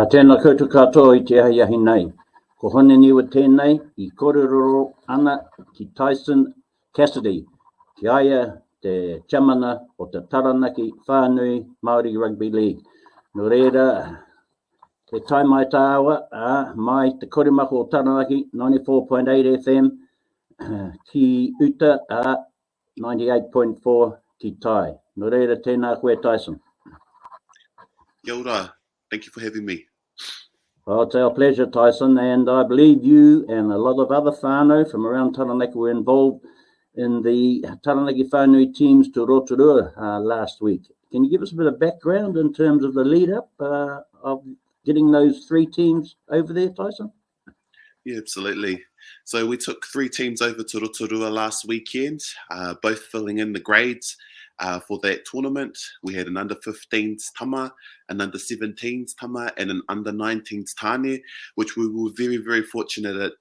Tēnā koutou katoa I te ahiahi nei. Ko Hone Niwa tēnei I korero ana ki Taison Cassidy, ki aia te chamana o te Taranaki Whanui Maori Rugby League. No reira, te tai mai tāua, mai te korimako o Taranaki, 94.8 FM, ki uta, 98.4 ki tai. No reira, tēnā koe Taison. Kia ora. Thank you for having me. Well, it's our pleasure, Taison, and I believe you and a lot of other whānau from around Taranaki were involved in the Taranaki Whanui teams to Rotorua last week. Can you give us a bit of background in terms of the lead-up of getting those three teams over there, Taison? Yeah, absolutely. So we took three teams over to Rotorua last weekend, both filling in the grades for that tournament. We had an under-15s tama, an under-17s tama, and an under-19s tane, which we were very, very fortunate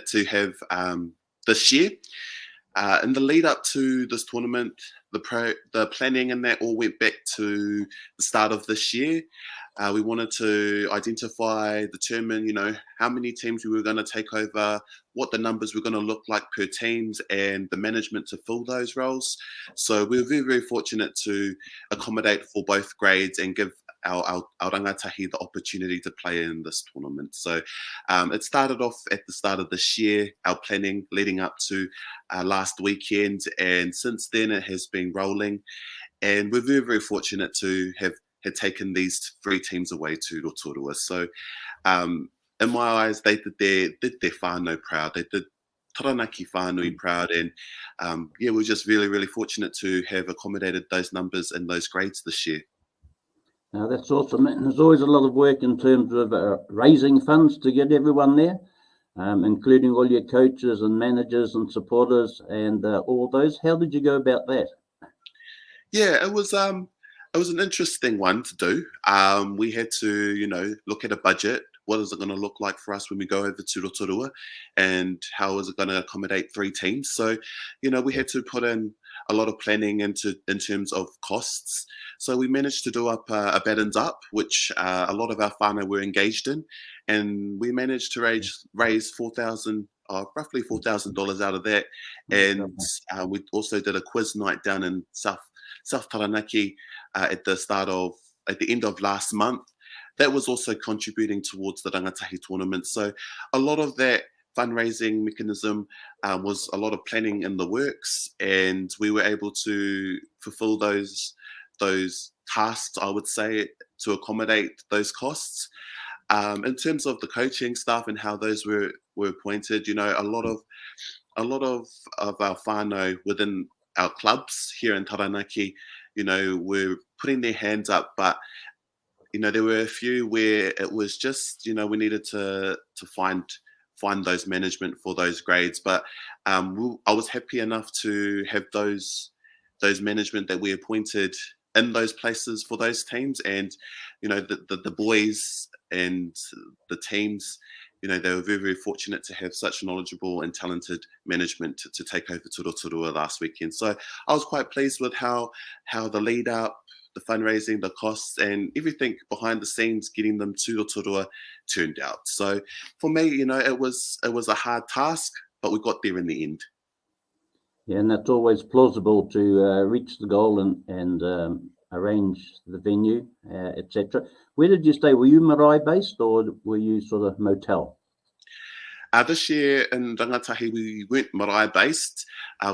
to have this year. In the lead up to this tournament, the planning and that all went back to the start of this year. We wanted to identify, determine, how many teams we were going to take over, what the numbers were going to look like per teams, and the management to fill those roles. So we were very, very fortunate to accommodate for both grades and give our rangatahi the opportunity to play in this tournament. So it started off at the start of this year, our planning leading up to last weekend, and since then it has been rolling. And we're very, very fortunate to have had taken these three teams away to Rotorua. So in my eyes, they did their whānau proud. They did Taranaki Whanui proud. And we're just really, really fortunate to have accommodated those numbers and those grades this year. Now, that's awesome. And there's always a lot of work in terms of raising funds to get everyone there, including all your coaches and managers and supporters and all those. How did you go about that? Yeah, it was an interesting one to do. We had to, look at a budget. What is it going to look like for us when we go over to Rotorua, and how is it going to accommodate three teams? So, we had to put in a lot of planning in terms of costs. So we managed to do up a battens up, which a lot of our whānau were engaged in, and we managed to raise roughly $4,000 out of that. And we also did a quiz night down in South Taranaki at the end of last month. That was also contributing towards the Rangatahi Tournament. So a lot of that fundraising mechanism was a lot of planning in the works, and we were able to fulfill those tasks, I would say, to accommodate those costs. In terms of the coaching staff and how those were appointed, a lot of our whānau within our clubs here in Taranaki, were putting their hands up, but there were a few where it was just, we needed to find those management for those grades. But I was happy enough to have those management that we appointed in those places for those teams, and the boys and the teams, they were very, very fortunate to have such knowledgeable and talented management to take over to Rotorua last weekend. So I was quite pleased with how the lead up, the fundraising, the costs, and everything behind the scenes getting them to Rotorua turned out. So for me, it was a hard task, but we got there in the end. Yeah, and that's always plausible to reach the goal and arrange the venue, etc. Where did you stay? Were you marae based, or were you sort of motel? This year in Rangatahi, we weren't marae based.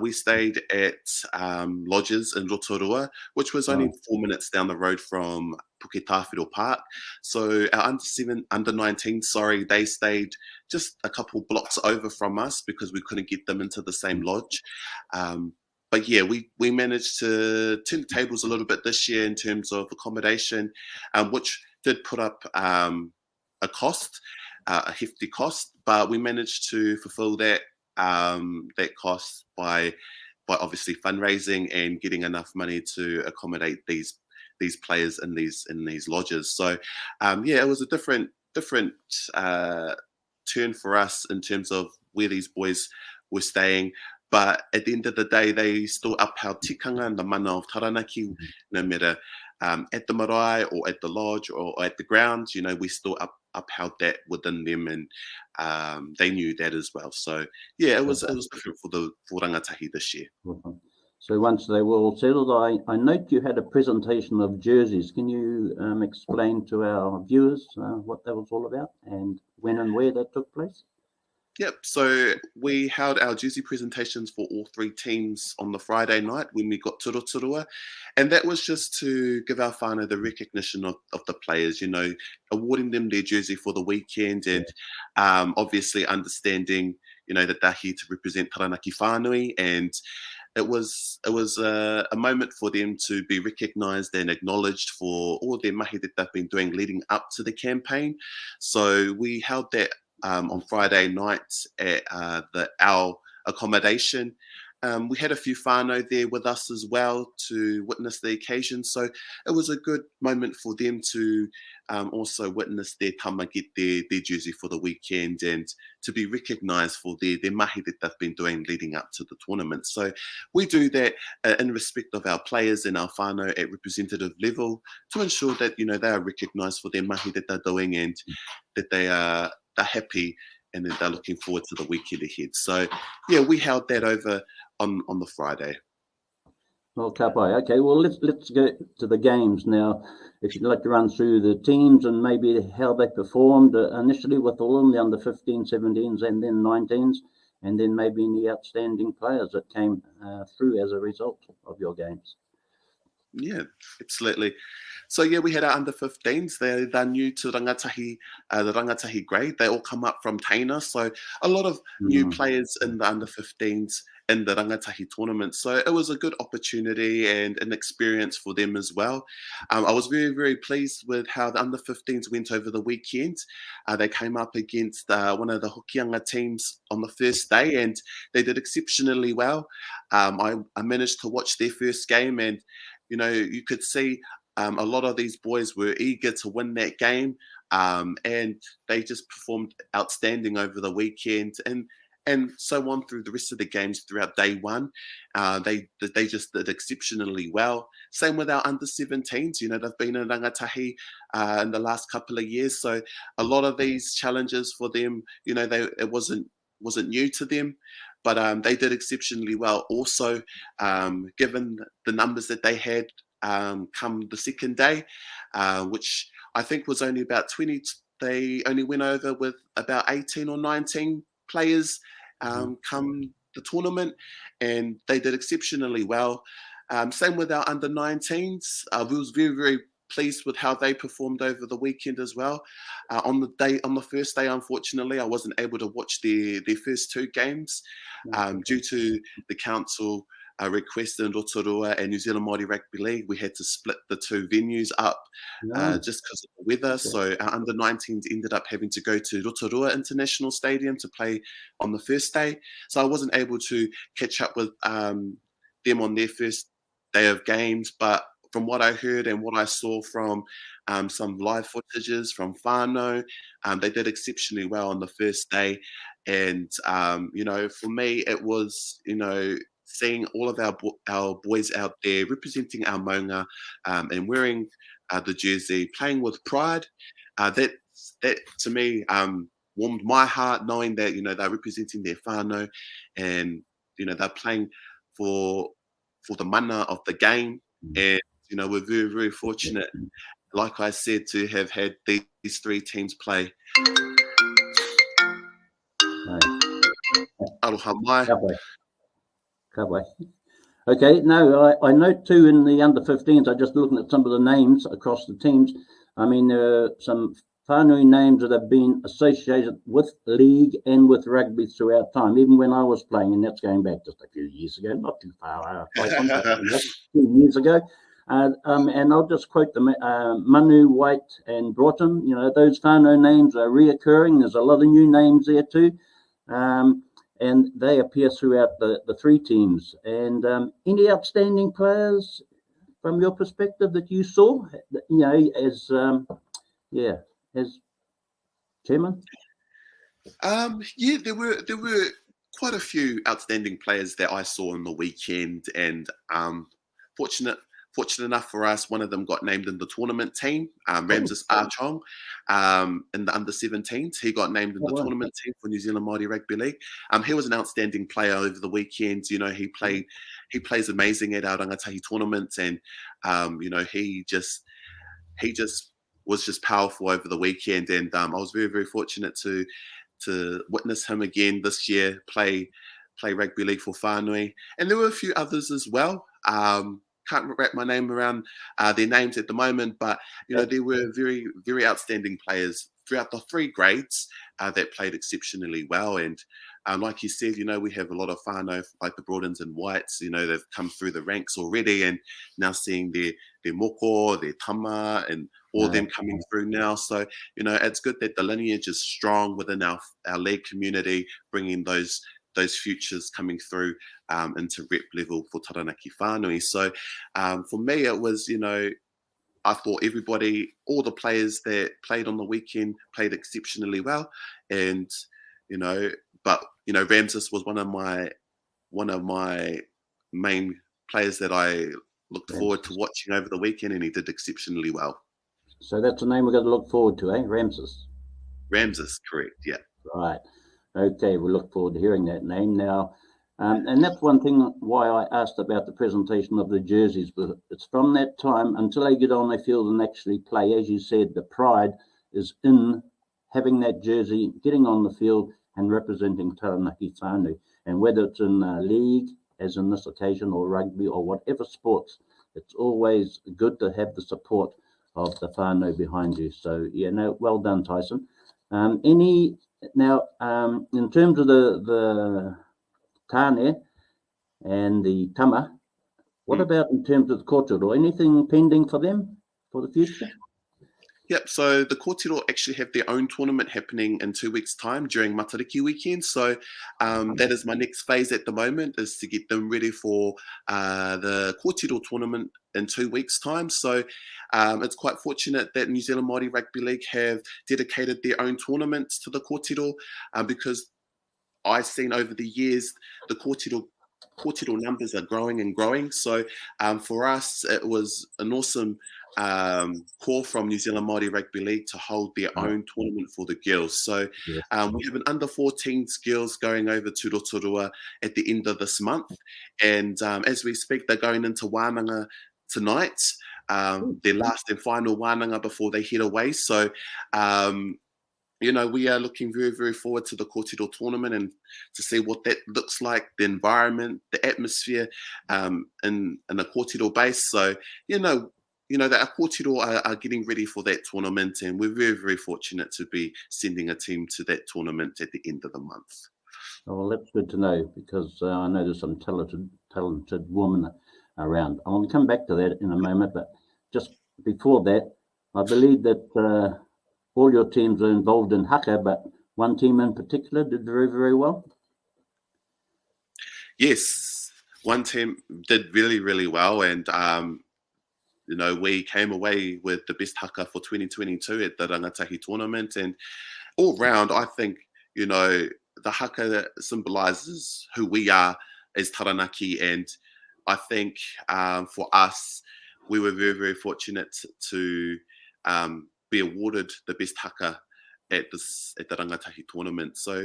We stayed at lodges in Rotorua, which was only 4 minutes down the road from Puketawhiro Park. So our under-19, they stayed just a couple blocks over from us because we couldn't get them into the same lodge. But yeah, we managed to turn the tables a little bit this year in terms of accommodation, which did put up a cost. A hefty cost, but we managed to fulfill that cost by obviously fundraising and getting enough money to accommodate these players in these lodges. So it was a different turn for us in terms of where these boys were staying. But at the end of the day, they still upheld tikanga and the mana of Taranaki, no matter at the marae or at the lodge or at the ground. We still upheld that within them, and they knew that as well. So yeah, it was different for Rangatahi this year. So once they were all settled, I note you had a presentation of jerseys. Can you explain to our viewers what that was all about and when and where that took place? Yep, so we held our jersey presentations for all three teams on the Friday night when we got to Rotorua, and that was just to give our whānau the recognition of the players, awarding them their jersey for the weekend, and obviously understanding, that they're here to represent Taranaki Whanui, and it was a moment for them to be recognised and acknowledged for all their mahi that they've been doing leading up to the campaign. So we held that on Friday night at our accommodation. We had a few whānau there with us as well to witness the occasion. So it was a good moment for them to also witness their tama get their jersey for the weekend and to be recognised for their mahi that they've been doing leading up to the tournament. So we do that in respect of our players and our whānau at representative level to ensure that, they are recognised for their mahi that they're doing and that they're happy and then they're looking forward to the weekend ahead. So yeah, we held that over on the Friday. Well, kapai. Okay, well, let's go to the games now. If you'd like to run through the teams and maybe how they performed initially with all of them, the under 15s, 17s, and then 19s, and then maybe any outstanding players that came through as a result of your games. Yeah, absolutely. So yeah, we had our under 15s. They're new to Rangatahi, the Rangatahi grade. They all come up from Taina. So a lot of new players in the under 15s in the Rangatahi tournament. So it was a good opportunity and an experience for them as well. I was very, very pleased with how the under 15s went over the weekend. They came up against one of the Hokianga teams on the first day and they did exceptionally well. I managed to watch their first game and, you could see a lot of these boys were eager to win that game, and they just performed outstanding over the weekend, and so on through the rest of the games throughout day one. They just did exceptionally well. Same with our under 17s. They've been in Rangatahi in the last couple of years, so a lot of these challenges for them, it wasn't new to them. But they did exceptionally well also, given the numbers that they had come the second day, which I think was only about 20. They only went over with about 18 or 19 players come the tournament, and they did exceptionally well. Same with our under 19s. We was very, very pleased with how they performed over the weekend as well. On the first day, unfortunately, I wasn't able to watch their first two games due to the council request in Rotorua and New Zealand Maori Rugby League. We had to split the two venues up just because of the weather. Okay. So our under 19s ended up having to go to Rotorua International Stadium to play on the first day. So I wasn't able to catch up with them on their first day of games, but from what I heard and what I saw from some live footages from whānau, they did exceptionally well on the first day. And, for me, it was, seeing all of our boys out there representing our maunga and wearing the jersey, playing with pride, that to me warmed my heart, knowing that, they're representing their whānau and, they're playing for the mana of the game. And, we're very, very fortunate, like I said, to have had these three teams play. Aroha mai. Okay, no, I note too in the under 15s, I'm just looking at some of the names across the teams. I mean, there are some whānui names that have been associated with league and with rugby throughout time, even when I was playing, and that's going back just a few years ago, not too far, 2 years ago. And I'll just quote them, Manu, White and Broughton. Those whānau names are reoccurring. There's a lot of new names there too. And they appear throughout the three teams. And any outstanding players from your perspective that you saw, as chairman? Yeah, there were quite a few outstanding players that I saw on the weekend, and fortunate enough for us, one of them got named in the tournament team, Ramses Archong, in the under-17s. He got named in the tournament team for New Zealand Maori Rugby League. He was an outstanding player over the weekend. You know, he plays amazing at our Rangatahi Tournament, and you know, he just was just powerful over the weekend. And I was very, very fortunate to witness him again this year play rugby league for Whanui. And there were a few others as well. Can't wrap my name around their names at the moment, but you know, they were very, very outstanding players throughout the 3 grades that played exceptionally well. And like you said, you know, we have a lot of whānau like the Broadens and Whites. You know, they've come through the ranks already, and now seeing their moko, their tama, and all of them coming through now. So you know, it's good that the lineage is strong within our league community, bringing those futures coming through into rep level for Taranaki Whanui. So for me, it was, you know, I thought all the players that played on the weekend played exceptionally well. And, you know, but, you know, Ramses was one of my main players that I looked forward to watching over the weekend, and he did exceptionally well. So that's the name we've got to look forward to, eh? Ramses. Ramses, correct, yeah. Right. Okay, we look forward to hearing that name now. And that's one thing why I asked about the presentation of the jerseys. But it's from that time until they get on the field and actually play. As you said, the pride is in having that jersey, getting on the field and representing Taranaki Whanui. And whether it's in league, as in this occasion, or rugby, or whatever sports, it's always good to have the support of the whānau behind you. So, yeah, no, well done, Taison. Now, in terms of the tāne and the tama, what about in terms of the kōrero? Anything pending for them for the future? Yep, so the kōrero actually have their own tournament happening in 2 weeks' time during Matariki weekend. So that is my next phase at the moment, is to get them ready for the kōrero tournament in 2 weeks' time. So it's quite fortunate that New Zealand Māori Rugby League have dedicated their own tournaments to the kōrero, because I've seen over the years the kōrero numbers are growing and growing. So for us, it was an awesome call from New Zealand Māori Rugby League to hold their own tournament for the girls. So we have an under-14s girls going over to Rotorua at the end of this month. And as we speak, they're going into Wānanga tonight, their last and final Wānanga before they head away. So you know, we are looking very, very forward to the kōrero tournament and to see what that looks like, the environment, the atmosphere in a kōrero base. So, you know that our kōrero are getting ready for that tournament, and we're very, very fortunate to be sending a team to that tournament at the end of the month. Oh, well, that's good to know, because I know there's some talented women around. I want to come back to that in a moment, but just before that, I believe that all your teams are involved in haka, but one team in particular did very, very well. Yes, one team did really, really well, and you know, we came away with the best haka for 2022 at the Rangatahi Tournament. And all round, I think, you know, the haka symbolises who we are as Taranaki, and I think for us, we were very, very fortunate to be awarded the best haka at the Rangatahi Tournament. So,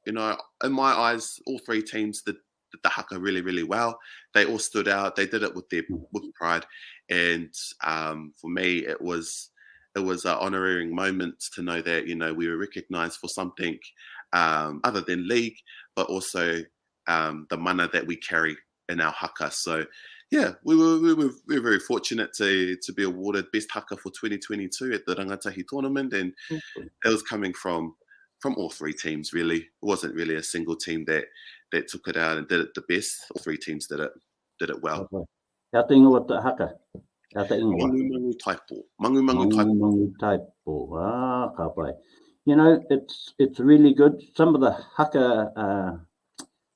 you know, in my eyes, all 3 teams did the haka really, really well. They all stood out. They did it with pride, and for me, it was an honouring moment to know that, you know, we were recognised for something other than league, but also the mana that we carry in our haka. So yeah, we were very fortunate to be awarded best haka for 2022 at the Rangatahi Tournament, and it was coming from all 3 teams, really. It wasn't really a single team that took it out and did it the best. All 3 teams did it well. Kia te ingoa te haka? Kia te ingoa? Mangu taipo. Mangu taipo. Ah, ka pai. You know, it's really good. Some of the haka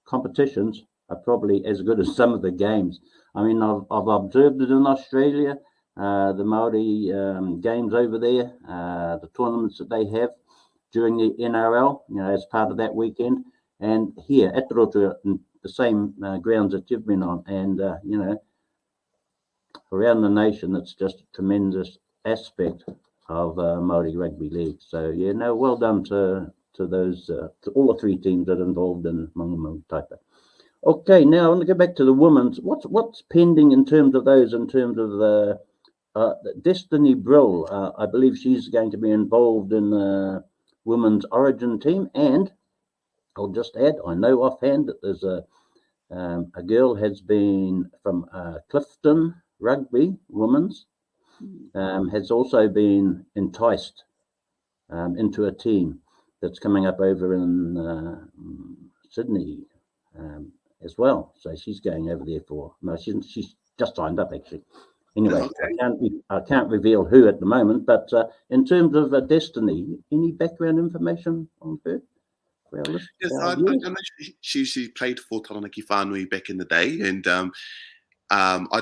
competitions are probably as good as some of the games. I mean, I've observed it in Australia, the Maori games over there, the tournaments that they have during the NRL, you know, as part of that weekend. and here at Rotorua, the same grounds that you've been on, and you know, around the nation, it's just a tremendous aspect of Maori Rugby League. So yeah, no, well done to those to all the three teams that are involved in Mangamunga Taipa. Okay, now I want to go back to the women's. What's pending in terms of those? In terms of the Destiny Brill, I believe she's going to be involved in the women's origin team, and I'll just add, I know offhand that there's a girl has been from Clifton Rugby Women's, has also been enticed into a team that's coming up over in Sydney as well. So she's going over there for, no, she's just signed up actually. Anyway, okay. I can't reveal who at the moment, but in terms of Destiny, any background information on her? Yes, I know she played for Taranaki Whanui back in the day, and I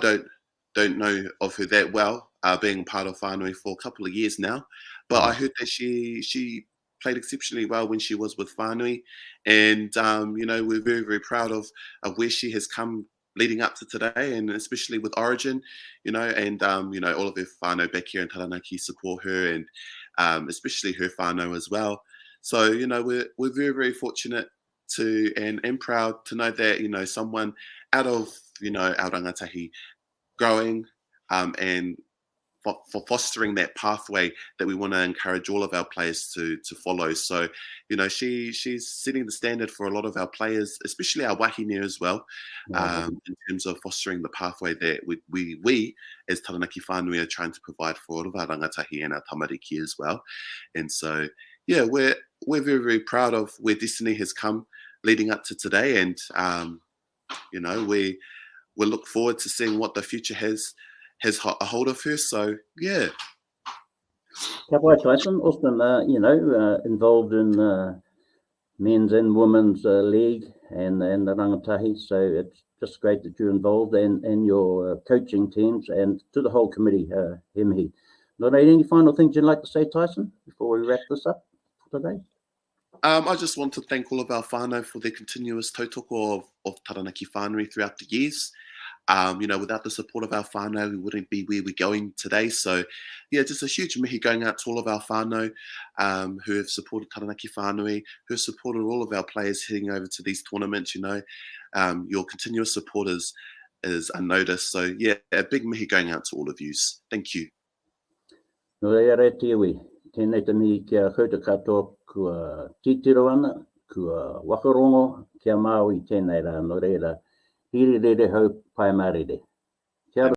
don't know of her that well, being part of Whanui for a couple of years now, but I heard that she played exceptionally well when she was with Whanui, and you know, we're very, very proud of where she has come leading up to today, and especially with Origin, you know, and you know, all of her whānau back here in Taranaki support her, and especially her whānau as well. So, you know, we're very, very fortunate to and proud to know that, you know, someone out of, you know, our rangatahi growing and for fostering that pathway that we want to encourage all of our players to follow. So, you know, she's setting the standard for a lot of our players, especially our wahine as well, in terms of fostering the pathway that we as Taranaki Whanui are trying to provide for all of our rangatahi and our tamariki as well. And so, yeah, we're very, very proud of where Destiny has come leading up to today, and you know, we look forward to seeing what the future has a hold of her. So yeah. Ka pai, Taison, Austin, you know, involved in men's and women's league and the rangatahi. So it's just great that you're involved and your coaching teams, and to the whole committee, Hemhi. Not any final things you'd like to say, Taison, before we wrap this up for today? I just want to thank all of our whānau for their continuous tautoko of Taranaki Whanui throughout the years. You know, without the support of our whānau, we wouldn't be where we're going today. So, yeah, just a huge mihi going out to all of our whānau who have supported Taranaki Whanui, who have supported all of our players heading over to these tournaments. You know, your continuous support is unnoticed. So, yeah, a big mihi going out to all of you. Thank you. No reira te iwi, tēnei te mihi kia kouta katoa kua titiro ana, kua wakarongo, kia Maui tēnei rā, no reira, hiri rere hau pai marere.